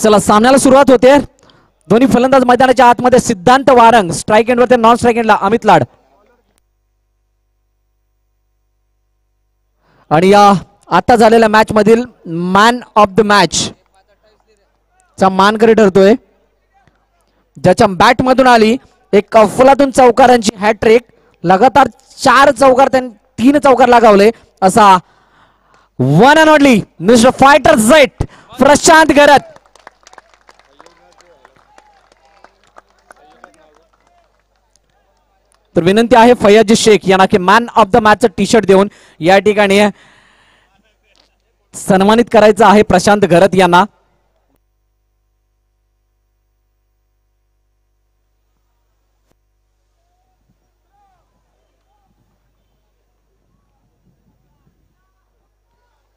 चला सामन्याला सुरुवात होते. दोन्ही फलंदाज मैदानाच्या आतमध्ये. सिद्धांत वारंग स्ट्राइक एंड वरती, नॉन स्ट्राइक एंडला अमित लाड. आणि या आता झालेल्या मॅच मधील मॅन ऑफ द मॅच चा मानकरी ठरतोय ज्याच्या बॅट मधून आली एक अफलातून चौकारांची हॅट्रिक. लगातार 4 चौकार त्यांनी 3 चौकार लगावले असा one and only mister fighter jet Prashant Garat. तर विनंती आहे फैयाजी शेख यांना की man of the match T shirt देऊन या ठिकाणी सन्मानित करायचं आहे प्रशांत गरत यांना.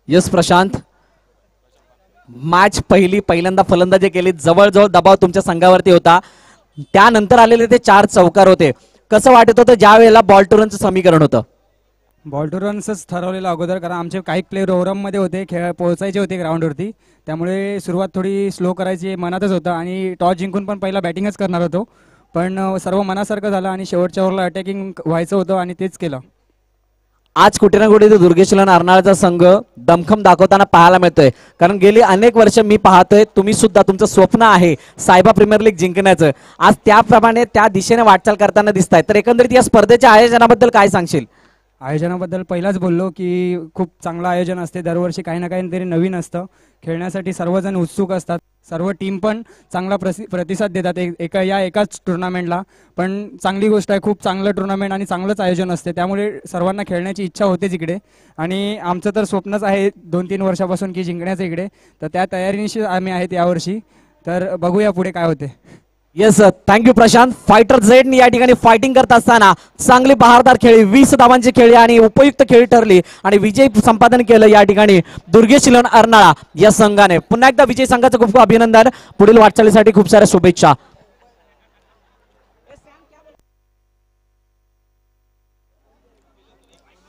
यस प्रशांत, मॅच पहिल्यांदा फलंदाजी केली. जवळजवळ दबाव तुमच्या संघावरती होता. त्यानंतर आलेले ते 4 चौकार होते. कसं वाटत होतं ज्या वेळेला बॉल टू रनचं समीकरण होतं? बॉल टू रन्सच ठरवलेलं अगोदर, कारण आमचे काही प्लेयर ओव्हरमध्ये होते, खेळ पोहोचायचे होते ग्राउंडवरती. त्यामुळे सुरुवात थोडी स्लो करायची मनातच होतं आणि टॉस जिंकून पण पहिला बॅटिंगच करणार होतो. पण सर्व मनासारखं झालं आणि शेवटच्या ओव्हरला अटॅकिंग व्हायचं होतं आणि तेच केलं. आज कुठे ना कुठे दुर्गेशलन अर्नाळाचा संघ दमखम दाखवताना पाहायला मिळतोय. कारण गेली अनेक वर्ष मी पाहतोय तुम्ही सुद्धा तुमचं स्वप्न आहे सायबा प्रीमियर लीग जिंकण्याचं. आज त्याप्रमाणे त्या दिशेने वाटचाल करताना दिसताय. तर एकंदरीत या स्पर्धेच्या आयोजनाबद्दल काय सांगशील? आयोजनाबद्दल पहिलाच बोललो की खूप चांगलं आयोजन असते. दरवर्षी काही ना काहीतरी नवीन असतं. खेळण्यासाठी सर्वजण उत्सुक असतात. सर्व टीम पण चांगला प्रतिसाद देतात एकाच टुर्नामेंटला. पण चांगली गोष्ट आहे, खूप चांगलं टुर्नामेंट आणि चांगलंच आयोजन असते. त्यामुळे सर्वांना खेळण्याची इच्छा होतेच इकडे. आणि आमचं तर स्वप्नच आहे 2-3 वर्षापासून की जिंकण्याचं इकडे. तर त्या तयारीनिशी आम्ही आहेत यावर्षी. तर बघूया पुढे काय होते. Yes thank you Prashant. Fighter Z या ठिकाणी फायटिंग करत असताना चांगली बहारदार खेळी, 20 धावांची खेळी आणि उपयुक्त खेळी ठरली आणि विजय संपादन केलं या ठिकाणी दुर्गेशलन अर्नाळा या संघाने. पुन्हा एकदा विजय संघाचं खूप खूप अभिनंदन. पुढील वाटचालीसाठी खूप साऱ्या शुभेच्छा.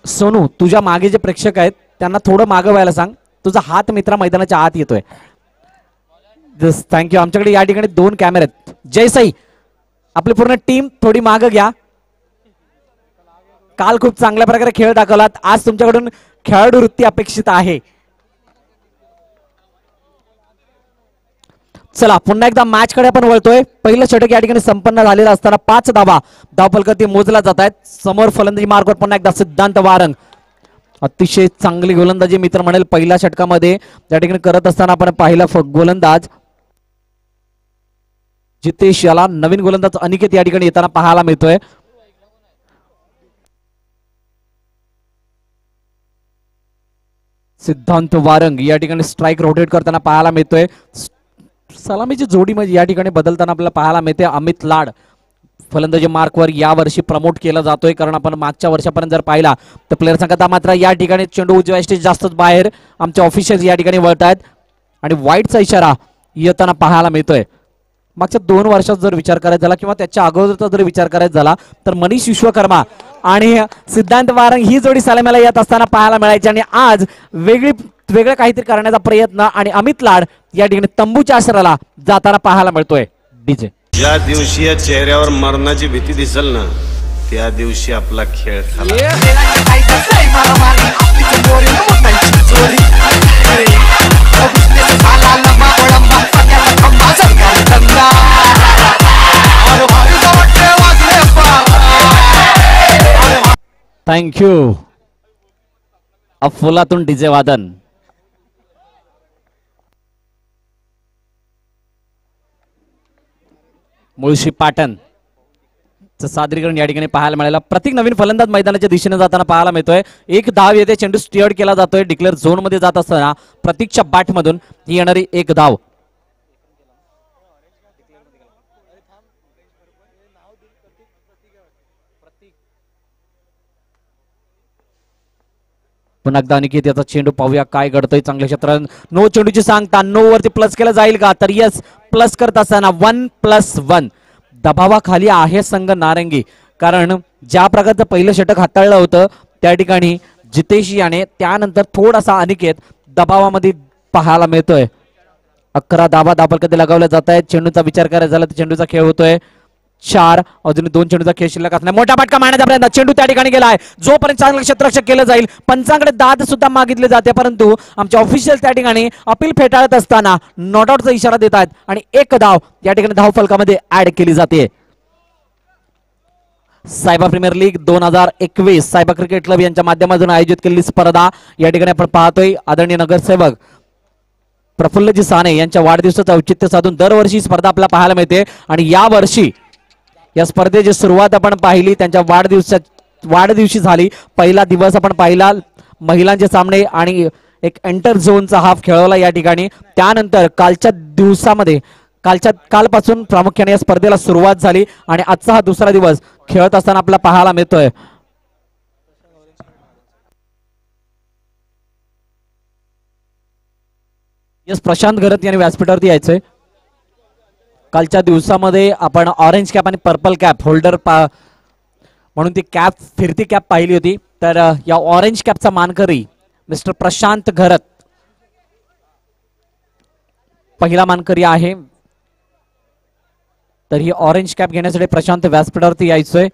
सोनू, तुझ्या मागे जे प्रेक्षक आहेत त्यांना थोडं मागं व्हायला सांग. तुझा हात मित्रा मैदानाच्या आत येतोय. थँक्यू. आमच्याकडे या ठिकाणी 2 कॅमेरे आहेत. जय साई, आपली पूर्ण टीम थोडी मागं घ्या. काल खूप चांगल्या प्रकारे खेळ दाखवलात. आज तुमच्याकडून खेळाडू वृत्ती अपेक्षित आहे. चला पुन्हा एकदा मॅच कडे आपण वळतोय. पहिलं षटक या ठिकाणी संपन्न झालेलं असताना 5 धावा धावफलकावरती मोजला जात आहेत. समोर फलंदाजी मार्गवर पुन्हा एकदा सिद्धांत वारंग. अतिशय चांगली गोलंदाजी मित्र म्हणेल पहिल्या षटकामध्ये या ठिकाणी करत असताना आपण पाहिला गोलंदाज जितेश याला नवीन गोलंदाज अनिकेत या ठिकाणी येताना पाहायला मिळतोय. सिद्धांत वारंग या ठिकाणी स्ट्राइक रोटेट करताना पाहायला मिळतोय. सलामीची जोडी म्हणजे या ठिकाणी बदलताना आपल्याला पाहायला मिळते. अमित लाड फलंदाजी मार्कवर या वर्षी प्रमोट केला जातोय. कारण आपण मागच्या वर्षापर्यंत जर पाहिला तर प्लेयर संघात मात्र या ठिकाणी चेंडू उजव्या स्टेज जास्तच बाहेर आमचे ऑफिशियल्स या ठिकाणी वळत आहेत आणि वाईटचा इशारा येताना पाहायला मिळतोय. मागच्या 2 वर्षात जर विचार करायचा झाला किंवा त्याच्या अगोदरचा जर विचार करायचा झाला तर मनीष विश्वकर्मा आणि सिद्धांत वारंग ही जोडी सलामीला येत असताना पाहायला मिळायची. आणि आज वेगळं काहीतरी करण्याचा प्रयत्न आणि अमित लाड या ठिकाणी तंबूच्या आश्रयाला जाताना पाहायला मिळतोय. डीजे, ज्या दिवशी या चेहऱ्यावर मरणाची भीती दिसेल ना त्या दिवशी आपला खेळ थँक्यू. अफोलातून डीजे वादन. मुळशी पाटण सादरीकरण या ठिकाणी पाहायला मिळालं. प्रत्येक नवीन फलंदाज मैदानाच्या दिशेने जाताना पाहायला मिळतोय. 1 धाव येते. चेंडू स्टिअर्ड केला जातोय. डिक्लेअर झोन मध्ये जात असताना प्रतीकच्या बॅट मधून ही येणारी 1 धाव. पुन्हा एकदा अनिकेत याचा चेंडू पाहूया काय घडतोय. चांगल्या क्षेत्रात नो चेंडूची सांगता 9 वरती प्लस केला जाईल का? तर यस, प्लस करत असताना 1+1 दबावाखाली आहे संघ नारंगी. कारण ज्या प्रकारचं पहिलं षटक हाताळलं होतं त्या ठिकाणी जितेश याने त्यानंतर थोडासा अनिकेत दबावामध्ये पाहायला मिळतोय. 11 धावा धावफलकात लगावल्या जात आहेत. चेंडूचा विचार करायचा झाला तर चेंडूचा खेळ होतोय 4. अजून 2 चेंडूचा खेळ शिल्लक असणार. मोठा फटका मारण्याचा प्रयत्न, चेंडू त्या ठिकाणी गेलाय. जोपर्यंत चांगलं क्षेत्ररक्षक केलं जाईल पंचांकडे दाद सुद्धा मागितले जाते, परंतु आमचे ऑफिशियल त्या ठिकाणी अपील फेटाळत असताना नॉट आउटचा इशारा देत आहेत आणि 1 धाव या ठिकाणी धावफलकामध्ये ऍड केली जाते. सायबा प्रीमियर लीग 2021 सायबा क्रिकेट क्लब यांच्या माध्यमातून आयोजित केलेली स्पर्धा या ठिकाणी आपण पाहतोय. आदरणीय नगरसेवक प्रफुल्लजी साने यांच्या वाढदिवसाचं औचित्य साधून दरवर्षी स्पर्धा आपल्याला पाहायला मिळते आणि या वर्षी या स्पर्धेची सुरुवात आपण पाहिली त्यांच्या वाढदिवशी झाली. पहिला दिवस आपण पाहिला महिलांचे सामने आणि एक एंटर झोनचा हाफ खेळवला या ठिकाणी. त्यानंतर कालपासून प्रामुख्याने या स्पर्धेला सुरुवात झाली आणि आजचा हा दुसरा दिवस खेळत असताना आपल्याला पाहायला मिळतोय. यस, प्रशांत घरत यांनी व्यासपीठावरती यायचंय. कालच्या दिवसामध्ये आपण ऑरेंज कॅप आणि पर्पल कॅप होल्डर म्हणून ती कॅप फिरती कॅप पाहिली होती. तर या ऑरेंज कॅपचा मानकरी मिस्टर प्रशांत घरत पहिला मानकरी आहे. तर ही ऑरेंज कॅप घेण्यासाठी प्रशांत व्यासपीठावरती यायचंय.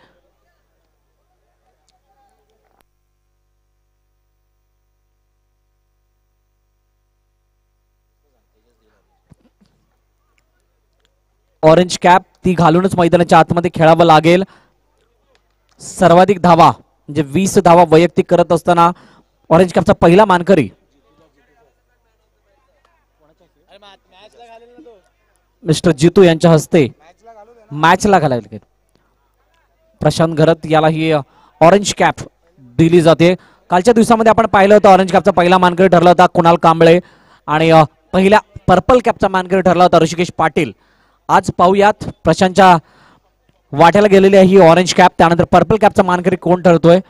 ऑरेंज कॅप ती घालूनच मैदानाच्या आतमध्ये खेळावं लागेल. सर्वाधिक धावा म्हणजे 20 धावा वैयक्तिक करत असताना ऑरेंज कॅपचा पहिला मानकरी मिस्टर जितू यांच्या हस्ते मॅचला घालायला प्रशांत घरत याला ही ऑरेंज कॅप दिली जाते. कालच्या दिवसामध्ये आपण पाहिलं होतं ऑरेंज कॅपचा पहिला मानकरी ठरला होता कुणाल कांबळे आणि पहिल्या पर्पल कॅपचा मानकरी ठरला होता ऋषिकेश पाटील. आज पाहूयात प्रशांतच्या वाट्याला गेलेली आहे ही ऑरेंज कॅप. त्यानंतर पर्पल कॅपचा मानकरी कोण ठरतोय.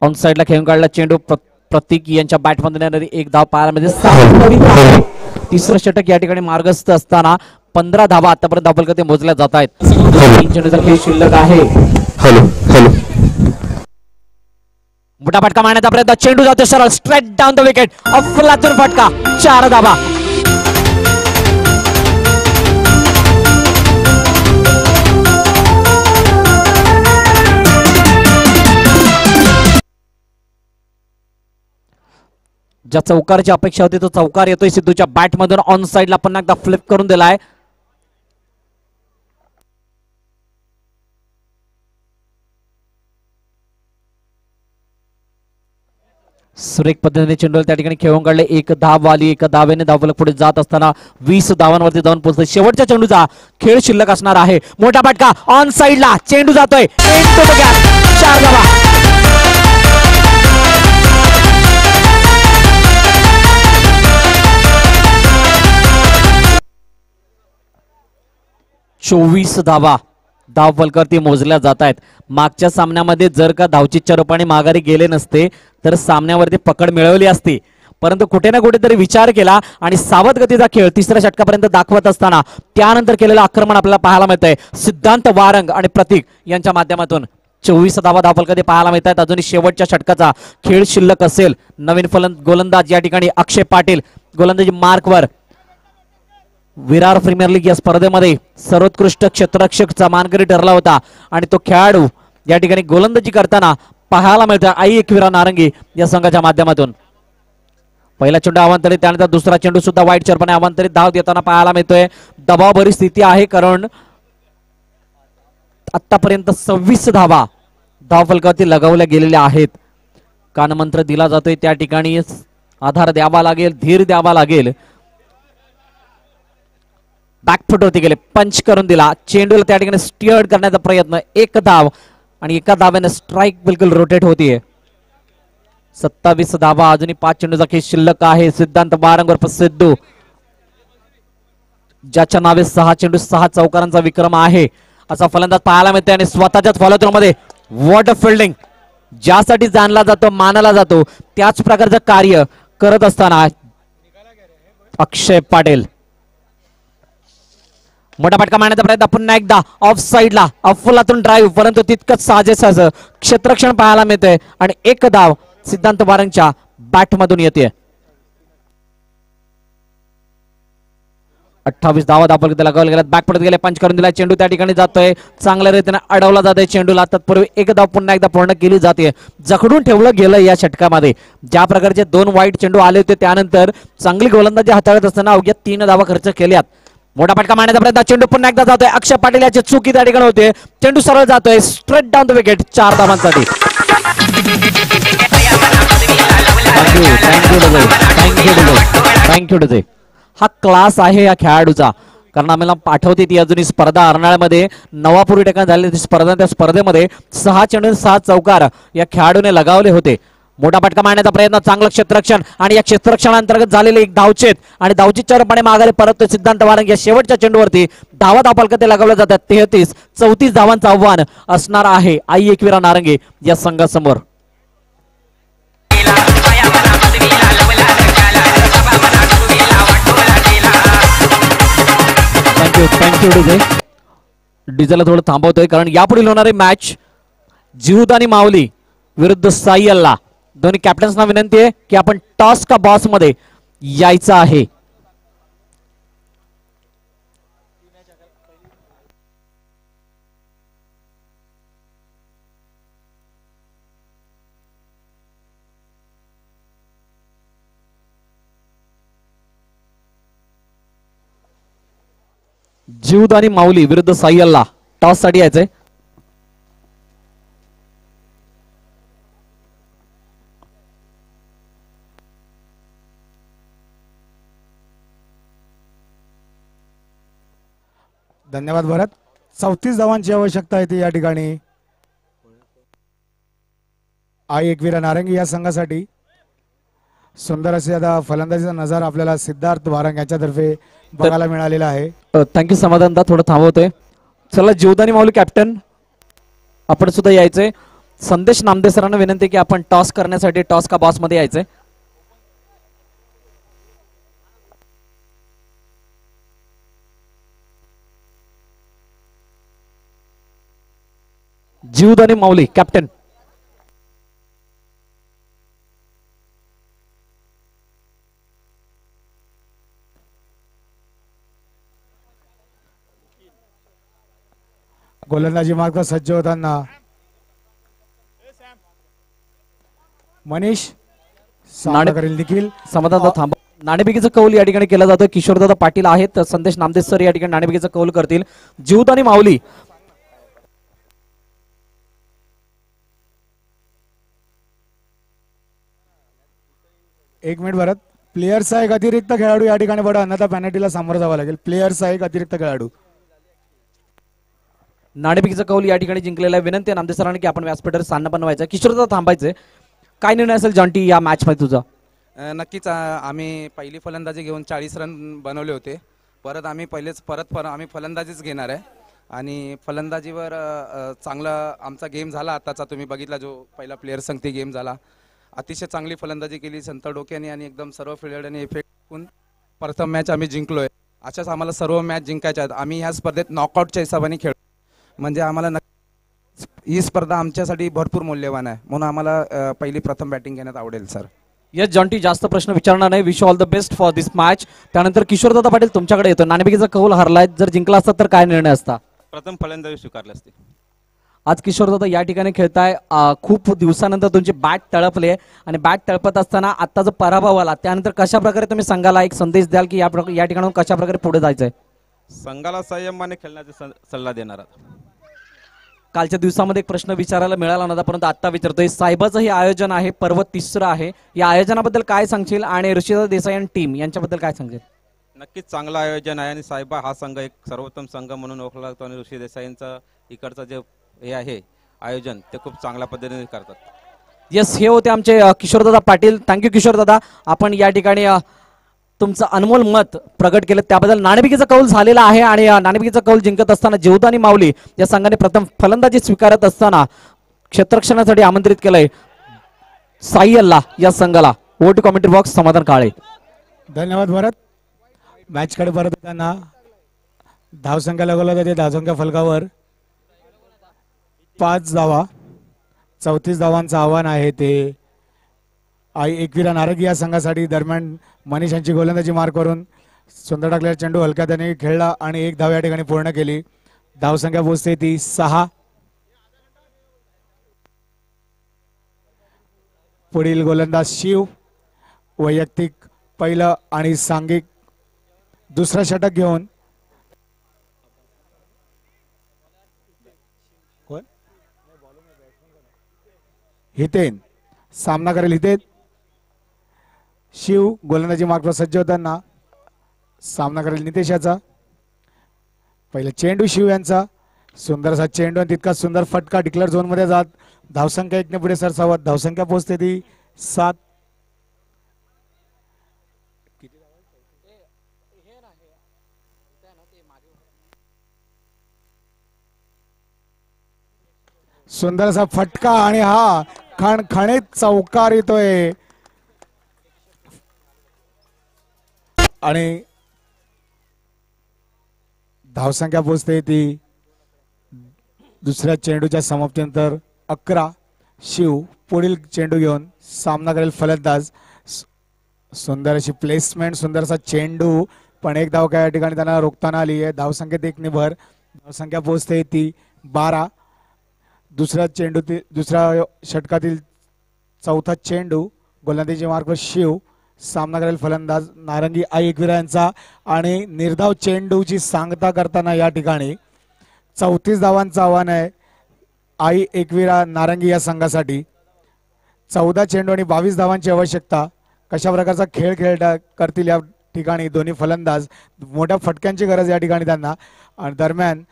ऑन साइडला खेळून काढला चेंडू प्रतीक यांच्या बॅटमधून येणारी 1 धाव पाहायला मिळते. तिसरं षटक या ठिकाणी मार्गस्थ असताना 15 धावा आतापर्यंत धावफलकात मोजल्या जात आहेत. 3 चेंडूचा खेळ शिल्लक आहे. मोठा फटका मारण्याचा प्रयत्न, चेंडू जातो सरळ स्ट्रेट डाऊन द विकेट. अफलातून फटका, 4 धावा. ज्या चौकारची अपेक्षा होती तो चौकार येतोय सिद्धूच्या बॅटमधून. ऑन साइडला पुन्हा एकदा फ्लिप करून दिलाय. सुरेख पद्धतीने चेंडू त्या ठिकाणी खेळून काढले. 1 धाव आली. 1 धावेने धावफलक पुढे जात असताना 20 धावांवरती जाऊन पोहोचले. शेवटच्या चेंडूचा खेळ शिल्लक असणार आहे. मोठा फटका ऑन साइडला, चेंडू जातोय 4 धावा. चोवीस धावा धावफलकावरती मोजल्या जात आहेत. मागच्या सामन्यामध्ये जर का धावचीच्या रूपाने माघारी गेले नसते तर सामन्यावरती पकड मिळवली असती, परंतु कुठे ना कुठेतरी विचार केला आणि सावध गतीचा खेळ तिसऱ्या षटकापर्यंत दाखवत असताना त्यानंतर केलेलं आक्रमण आपल्याला पाहायला मिळतंय सिद्धांत वारंग आणि प्रतीक यांच्या माध्यमातून. 24 धावा धावफलकावरती पाहायला मिळत आहेत. अजूनही शेवटच्या षटकाचा खेळ शिल्लक असेल. नवीन गोलंदाज या ठिकाणी अक्षय पाटील गोलंदाजी मार्कवर. विरार प्रीमियर लीग या स्पर्धेमध्ये सर्वोत्कृष्ट क्षेत्ररक्षकचा मानकरी ठरला होता आणि तो खेळाडू या ठिकाणी गोलंदाजी करताना पाहायला मिळतो आई एकविरा नारंगी या संघाच्या माध्यमातून. पहिला चेंडू अवांतरित, त्यानंतर दुसरा चेंडू सुद्धा वाईट चरपणे अवांतरित धाव देताना पाहायला मिळतोय. दबावभरी स्थिती आहे कारण आतापर्यंत 26 धावा धावफलकावरती लगावल्या गेलेल्या आहेत. कानमंत्र दिला जातोय त्या ठिकाणी आधार द्यावा लागेल, धीर द्यावा लागेल. बॅकफुट होती गेले, पंच करून दिला. चेंडूला त्या ठिकाणी स्टिअर्ड करण्याचा प्रयत्न. 1 धाव आणि 1 धाव्याने स्ट्राईक बिलकुल रोटेट होतीये. 27 धावा, अजूनही 5 चेंडूचा खेळ शिल्लक आहे. सिद्धांत वारंवार सिद्धू ज्याच्या नावे 6 चेंडू 6 चौकारांचा विक्रम आहे असा फलंदाज पाहायला मिळते आणि स्वतःच्याच फॉलोथ्रोमध्ये वॉट अ फिल्डिंग ज्यासाठी जाणला जातो मानला जातो त्याच प्रकारचं कार्य करत असताना अक्षय पाटील मोठा फटका मारण्याचा प्रयत्न पुन्हा एकदा ऑफ साईडला अफलातून ड्राईव्ह, परंतु तितकंच साजेसं क्षेत्ररक्षण पाहायला मिळतंय आणि एक धाव सिद्धांत वारंगच्या बॅट मधून येते. 28 धावा धापल लगावला गेला, बॅक परत गेले, पंच करून दिला, चेंडू त्या ठिकाणी जातोय, चांगल्या रीतीने अडवला जातोय चेंडूला. तत्पूर्वी एक धाव पुन्हा एकदा पूर्ण केली जाते. जखडून ठेवलं गेलं या षटकामध्ये. ज्या प्रकारचे 2 वाईट चेंडू आले होते त्यानंतर चांगली गोलंदाजी हाताळत असताना अवघ्या 3 धावा खर्च केल्यात. मोठा फटका मारण्याचा प्रयत्न, चेंडू पुन्हा एकदा जातोय, अक्षय पाटील याची चुकी त्या ठिकाणी होते, चेंडू सरळ जातोय स्ट्रेट डाऊन द विकेट 4 धावांसाठी. Thank you DJ. हा क्लास आहे या खेळाडूचा, कारण आम्हाला आठवते ती अजूनही स्पर्धा अर्नाळ्यामध्ये नवापूर ठिकाणी झालेली स्पर्धा, त्या स्पर्धेमध्ये 6 चेंडू 6 चौकार या खेळाडूने लगावले होते. मोठा फटका मारण्याचा प्रयत्न, चांगलं क्षेत्ररक्षण आणि या क्षेत्ररक्षणाअंतर्गत झालेले एक धावचेत आणि धावचीतच्यापणे मागाले परत सिद्धांत वारंग या शेवटच्या चेंडूवरती धावा धापलकते लगावले जातात. 33-34 धावांचं आव्हान असणार आहे आई एकविरा नारंगे या संघासमोर. Thank you DJ. डीजेला थोडं थांबवतोय कारण यापुढील होणारी मॅच जीवदानी माऊली विरुद्ध साई अल्ला. दोन्ही कॅप्टन्सना विनंती आहे की आपण टॉस का बॉस मध्ये यायचं आहे. जीवदानी माऊली विरुद्ध साई अल्ला टॉस साठी यायचंय. धन्यवाद भरत. 34 धावांची आवश्यकता आहे या ठिकाणी आई एकविरा नारंगी या संघासाठी. सुंदर असे आता फलंदाजीचा नजारा आपल्याला सिद्धार्थ वारंग यांच्यातर्फे बघायला मिळालेला आहे. थँक्यू समाधान दा, थोडं थांबवतोय. चला जीवदानी माऊली कॅप्टन आपण सुद्धा यायचंय. संदेश नामदे सरांना विनंती की आपण टॉस करण्यासाठी टॉस का बॉस मध्ये यायचंय. जीवदानी माऊली कॅप्टन. गोलंदाजी मार्ग सज्ज होताना मनीष करेल देखील. समाधान थांब. नाणेफेकीचा कौल या ठिकाणी केला जातो. किशोरदादा पाटील आहेत, संदेश नामदेव सर या ठिकाणी नाणेफेकीचा कौल करतील. जीवदानी माऊली एक मिनिट भरत. प्लेयर्सचा एक अतिरिक्त खेळाडू या ठिकाणी बडा अन्यथा पेनल्टीला सामोरं जावं लागेल. प्लेयर्सचा एक अतिरिक्त खेळाडू. नाणेफेकीचा कौल या ठिकाणी जिंकलेला आहे. विनंती नामदेव सरांनी की आपण व्यासपीठावर सामना बनवायचा. किशोरदादा थांबायचे. काय निर्णय असेल जॉन्टी या मॅच मध्ये तुझा? नक्कीच आम्ही पहिली फलंदाजी घेऊन 40 रन बनवले होते. परत आम्ही आम्ही फलंदाजीच घेणार आहे आणि फलंदाजीवर चांगला आमचा गेम झाला. आताचा तुम्ही बघितला जो पहिला प्लेयर संगती गेम झाला. अतिशय चांगली फलंदाजी केली संत डोक्याने आणि एकदम सर्व फिल्डरने इफेक्ट होऊन प्रथम मॅच आम्ही जिंकलोय. अशाच आम्हाला सर्व मॅच जिंकायच्या आहेत. आम्ही ह्या स्पर्धेत नॉकआउटच्या हिशोबाने खेळू, म्हणजे आम्हाला ही स्पर्धा आमच्यासाठी भरपूर मूल्यवान आहे, म्हणून आम्हाला पहिली प्रथम बॅटिंग घेण्यात आवडेल सर. येस जॉन्टी, जास्त प्रश्न विचारणार नाही. Wish all the best for this match. त्यानंतर किशोरदादा पाटील तुमच्याकडे येतो. नाणेफेकीचा कौल हरलाय, जर जिंकला असता तर काय निर्णय असता? प्रथम फलंदाजी स्वीकारली असते. आज किशोरदादा या ठिकाणी खेळताय. खूप दिवसानंतर तुमची बॅट तळपली आणि बॅट तळपत असताना आता जो पराभव आला त्यानंतर कशा प्रकारे तुम्ही संघाला एक संदेश द्याल की या ठिकाणी कशा प्रकारे पुढे जायचंय? संघाला संयमाने खेळण्याचा सल्ला देणार. कालच्या दिवसामध्ये एक प्रश्न विचारायला मिळाला नव्हता, परंतु आता विचारतोय. साहेबाचं हे आयोजन आहे, पर्व 3रं आहे. या आयोजनाबद्दल काय सांगशील आणि ऋषिदादा देसाई आणि टीम यांच्याबद्दल काय सांगशील? नक्कीच चांगलं आयोजन आहे आणि साहेबा हा संघ एक सर्वोत्तम संघ म्हणून ओळखला जातो आणि ऋषी देसाईंचं इकडचं जे हे आहे आयोजन ते खूप चांगल्या पद्धतीने करतात. येस, हे होते आमचे किशोरदादा पाटील. थँक्यू किशोरदादा, आपण या ठिकाणी तुमचं अनमोल मत प्रकट केलं त्याबद्दल. नाणेफेकीचा कौल झालेला आहे आणि नाणेफेकीचा कौल जिंकत असताना जीवदानी माऊली या संघाने प्रथम फलंदाजी स्वीकारत असताना क्षेत्ररक्षणासाठी आमंत्रित केलंय साई अल्ला या संघाला. ओव्हर टू कॉमेंट्री बॉक्स समाधान काळे. धन्यवाद भरत. मॅच कडे परत येताना धावसंख्या लगवला जाते धावसंख्या फलकावर 5 धावा. 34 धावांचं आव्हान आहे ते आई एकविरा नारंगी या संघासाठी. दरम्यान मनीष यांची गोलंदाजी मार्क करून सुंदर टाकलेला चेंडू हलक्या त्याने खेळला आणि 1 धाव या ठिकाणी पूर्ण केली. धावसंख्या पोहोचते ती 6. पुढील गोलंदाज शिव वैयक्तिक पहिलं आणि सांघिक दुसरा षटक घेऊन हितेन सामना करेल. हितेन शिव गोलंदाजी मार्कवर सज्ज होताना सामना करेल नितेशाचा. पहिला चेंडू शिव यांचा. सुंदर असा चेंडू आणि तितका सुंदर फटका डिक्लेअर झोन मध्ये जात धावसंख्या 1 ने पुढे सरसावत. धावसंख्या पोहोचते ती 7. सुंदर असा फटका आणि हा खणखणीत चौकार येतोय आणि धावसंख्या पोहोचते ती दुसऱ्या चेंडूच्या समाप्तीनंतर 11. शिव पुढील चेंडू घेऊन सामना करेल फलंदाज. सुंदर अशी प्लेसमेंट सुंदर असा चेंडू पण 1 धाव काय या ठिकाणी त्यांना रोखताना आली आहे. धावसंख्येत 1 ने भर. धावसंख्या पोहोचते ती 12. दुसऱ्या षटकातील चौथा चेंडू गोलंदाजी मार्कवर शिव सामना करेल फलंदाज नारंगी आई एकविरा यांचा आणि निर्धाव चेंडूची सांगता करताना या ठिकाणी 34 धावांचं आव्हान आहे आई एकविरा नारंगी या संघासाठी. 14 चेंडू आणि 22 धावांची आवश्यकता. कशा प्रकारचा खेळ करतील या ठिकाणी दोन्ही फलंदाज. मोठ्या फटक्यांची गरज या ठिकाणी त्यांना. आणि दरम्यान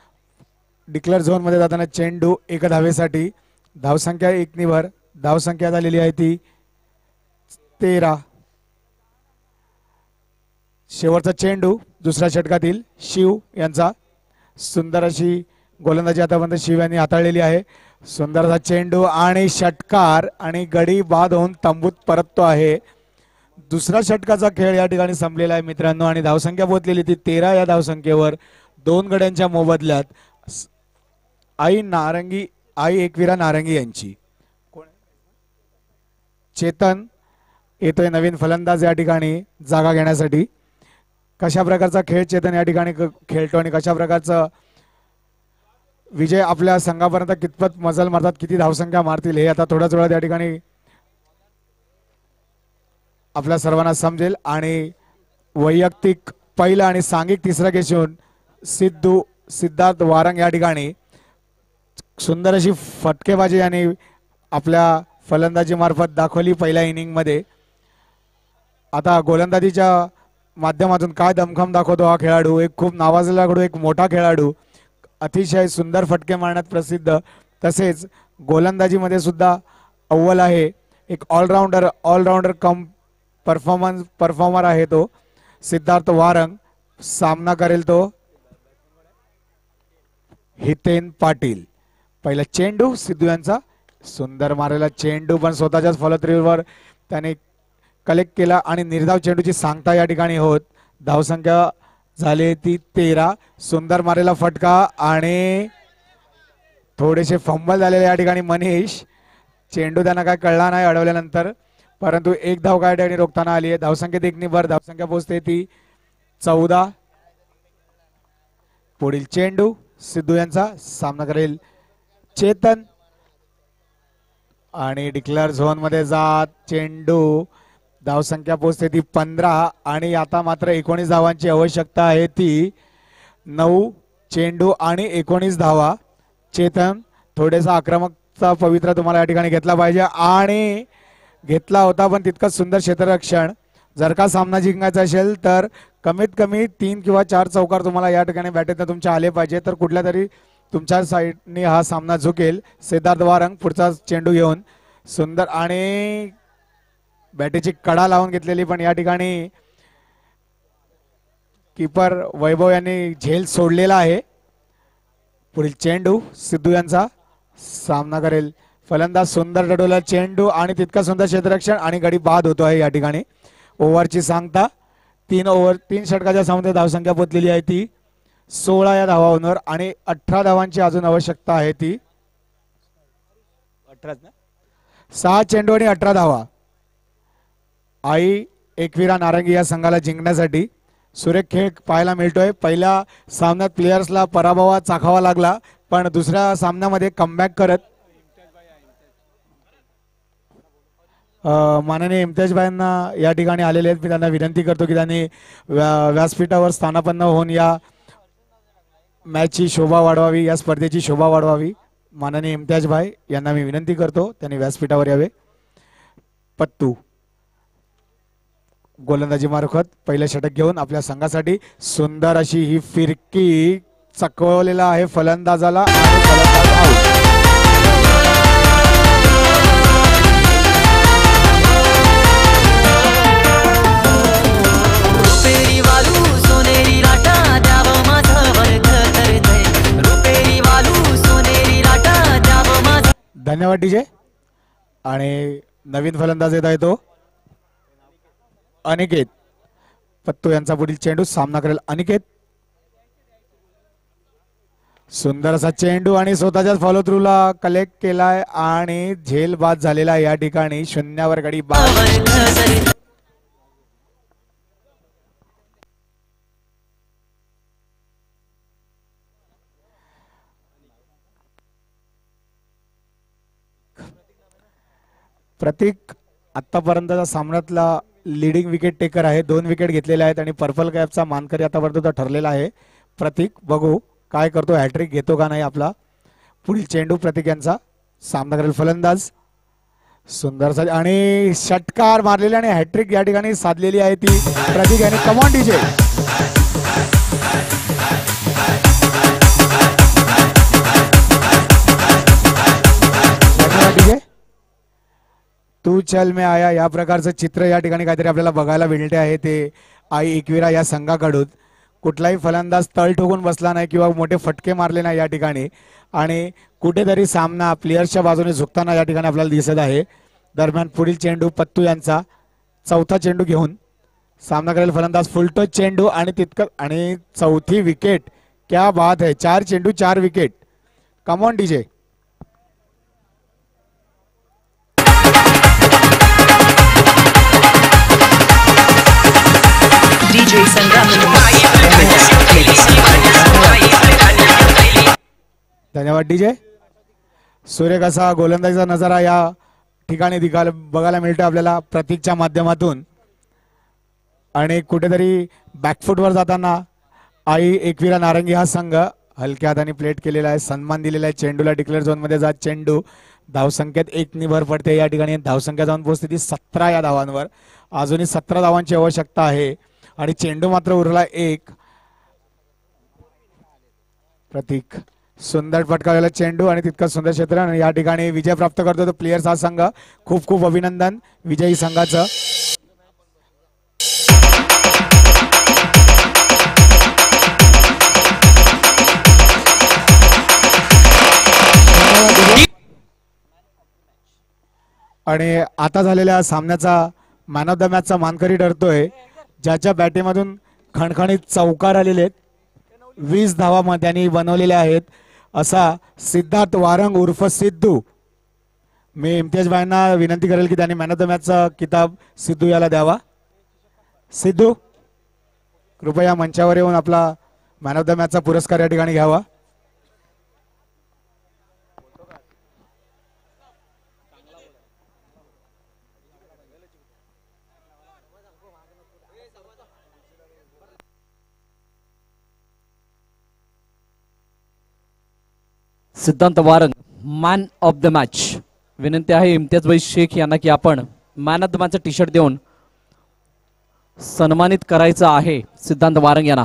डिक्लेअर झोन मध्ये जाताना चेंडू 1 धावेसाठी. धावसंख्या 1 ने भर. धावसंख्या झालेली आहे ती 13. शेवटचा चेंडू दुसऱ्या षटकातील शिव यांचा. सुंदर अशी गोलंदाजी आतापर्यंत शिव यांनी हाताळलेली आहे. सुंदर असा चेंडू आणि षटकार आणि गडी बाद होऊन तंबूत परततो आहे. दुसरा षटकाचा खेळ या ठिकाणी संपलेला आहे मित्रांनो आणि धावसंख्या पोहोचलेली ती 13 या धावसंख्येवर 2 गड्यांच्या मोबदल्यात आई एकविरा नारंगी यांची. चेतन येतोय नवीन फलंदाज या ठिकाणी जागा घेण्यासाठी. कशा प्रकारचा खेळ चेतन या ठिकाणी खेळतो आणि कशा प्रकारचा विजय आपल्या संघापर्यंत कितपत मजल मारतात किती धावसंख्या मारतील हे आता थोड्याच वेळात या ठिकाणी आपल्या सर्वांना समजेल. आणि वैयक्तिक पहिला आणि सांघिक तिसरा घेऊन सिद्धार्थ वारंग या ठिकाणी सुंदर अशी फटकेबाजी यांनी आपल्या फलंदाजी मार्फत दाखवली पहिल्या इनिंग मध्ये. आता गोलंदाजीच्या माध्यमातून काय दमखम दाखवतो हा खेळाडू. एक खूप नावाजलेला खेळाडू एक मोठा खेळाडू अतिशय सुंदर फटके मारण्यात प्रसिद्ध तसेच गोलंदाजीमध्ये सुद्धा अव्वल आहे. एक ऑलराऊंडर कम परफॉर्मर आहे तो सिद्धार्थ वारंग. सामना करेल तो हितेन पाटील. पहिला चेंडू सिद्धू यांचा. सुंदर मारलेला चेंडू पण स्वतःच्याच फलश्रुतीवर त्याने कलेक्ट केला आणि निर्धाव चेंडूची सांगता या ठिकाणी होत. धावसंख्या झाली ती 13. सुंदर मारलेला फटका आणि थोडेसे फंबल झालेले या ठिकाणी मनीष. चेंडू त्यांना काय कळला नाही अडवल्यानंतर परंतु 1 धाव काय ठिकाणी रोखताना आली आहे. धावसंख्येत 1 ने भर. धावसंख्या पोहोचते ती 14. पुढील चेंडू सिद्धू यांचा. सामना करेल चेतन आणि डिक्लेअर झोन मध्ये जात चेंडू. धावसंख्या पोहोचते ती 15 आणि आता मात्र 19 धावांची आवश्यकता आहे ती 9 चेंडू आणि 19 धावा. चेतन थोडेसा आक्रमकचा पवित्रा तुम्हाला या ठिकाणी घेतला पाहिजे आणि घेतला होता पण तितकंच सुंदर क्षेत्ररक्षण. जर का सामना जिंकायचा असेल तर कमीत कमी 3 किंवा 4 चौकार तुम्हाला या ठिकाणी बॅटेतनं तुमच्या आले पाहिजे तर कुठल्या तरी तुमच्या साईडने हा सामना झुकेल. सिद्धार्थ वारंग पुढचा चेंडू घेऊन सुंदर आणि बॅटीची कडा लावून घेतलेली पण या ठिकाणी कीपर वैभव यांनी झेल सोडलेला आहे. पुढील चेंडू सिद्धू यांचा. सामना करेल फलंदाज. सुंदर डडोला चेंडू आणि तितका सुंदर क्षेत्ररक्षण आणि गडी बाद होतो आहे या ठिकाणी. ओव्हरची सांगता 3 षटकाच्या सामन्यात धावसंख्या पोहोचलेली आहे ती 16 या धावांवर आणि 18 धावांची अजून आवश्यकता आहे ती 6 चेंडू आणि 18 धावा आई एकविरा नारंगी या संघाला जिंकण्यासाठी सुरेख खेळ पाहायला मिळतोय. पहिल्या सामन्यात प्लेयर्सला पराभव चाखावा लागला, पण दुसऱ्या सामन्यामध्ये कमबॅक करत माननीय इम्तियाजबाईंना या ठिकाणी आलेले आहेत. मी त्यांना विनंती करतो की त्यांनी व्यासपीठावर स्थानापन्न होऊन या मॅचची शोभा वाढवावी, या स्पर्धेची शोभा वाढवावी. माननीय इम्तियाजबाई यांना मी विनंती करतो त्यांनी व्यासपीठावर यावे. पत्तू गोलंदाजी मार्फत पहिलं षटक घेऊन आपल्या संघासाठी सुंदर अशी ही फिरकी चकवलेला आहे फलंदाजाला आणि फलंदाज आऊट. धन्यवाद डीजे. आणि नवीन फलंदाज येत आहे तो अनिकेत पत्तू यांचा पुढील चेंडू सामना करेल अनिकेत. सुंदर असा चेंडू आणि स्वतःच्याच फॉलो थ्रूला कलेक्ट केलाय आणि झेल बाद झालेला या ठिकाणी. शून्यावर गडी बाद. प्रतीक आतापर्यंतचा सामन्यातला लीडिंग विकेट टेकर आहे. 2 विकेट घेतलेले आहेत आणि पर्पल कॅपचा मानकरी आतापर्यंत ठरलेला आहे. प्रतीक बघू काय करतो, हॅट्रिक घेतो का नाही आपला. पुढील चेंडू प्रतीक यांचा सामना करेल फलंदाज. सुंदर आणि षटकार मारलेला आणि हॅट्रिक या ठिकाणी साधलेली आहे ती प्रतीक यांनी. Come on DJ. डीजे तू चल में आया या प्रकारचं चित्र या ठिकाणी काहीतरी आपल्याला बघायला मिळते आहे. ते आई एकविरा या संघाकडून कुठलाही फलंदाज तळ ठोकून बसला नाही किंवा मोठे फटके मारले नाही या ठिकाणी आणि कुठेतरी सामना प्लेयर्सच्या बाजूने झुकताना या ठिकाणी आपल्याला दिसत आहे. दरम्यान पुढील चेंडू पत्तू यांचा चौथा चेंडू घेऊन सामना करेल फलंदाज. फुलटोच चेंडू आणि तितकं आणि चौथी विकेट. क्या बात है. 4 चेंडू 4 विकेट. Come on DJ. धन्यवाद डीजे. सुरेख असा गोलंदाजीचा नजारा या ठिकाणी बघायला मिळतो आपल्याला प्रतीकच्या माध्यमातून. आणि कुठेतरी बॅकफुटवर जाताना आई एकविरा नारंगी हा संघ हलक्या हाताने प्लेट केलेला आहे, सन्मान दिलेला आहे. चेंडूला डिक्लेअर झोन मध्ये जात चेंडू धावसंख्येत 1 नि भर पडते या ठिकाणी. धावसंख्या जाऊन पोहोचते ती 17 या धावांवर. अजूनही 17 धावांची आवश्यकता आहे आणि चेंडू मात्र उरला 1. प्रतीक सुंदर फटकावलेला चेंडू आणि तितकं सुंदर क्षेत्र आणि या ठिकाणी विजय प्राप्त करतो तो प्लेयर्स हा संघ. खूप खूप अभिनंदन विजयी संघाचं. आणि आता झालेल्या सामन्याचा मॅन ऑफ द मॅचचा मानकरी ठरतोय ज्याच्या बॅटीमधून खणखणीत चौकार आलेले आहेत. 20 धावा त्यांनी बनवलेल्या आहेत असा सिद्धार्थ वारंग उर्फ सिद्धू. मी इम्तियाजबाईंना विनंती करेल की त्यांनी मॅन ऑफ द मॅचचा किताब सिद्धू याला द्यावा. सिद्धू कृपया मंचावर येऊन आपला मॅन ऑफ द मॅचचा पुरस्कार या ठिकाणी घ्यावा. Siddhant Warang man of the match. विनंती आहे इम्तियाजभाई शेख यांना की आपण मॅन ऑफ द मॅचचा टी शर्ट देऊन सन्मानित करायचं आहे सिद्धांत वारंग यांना.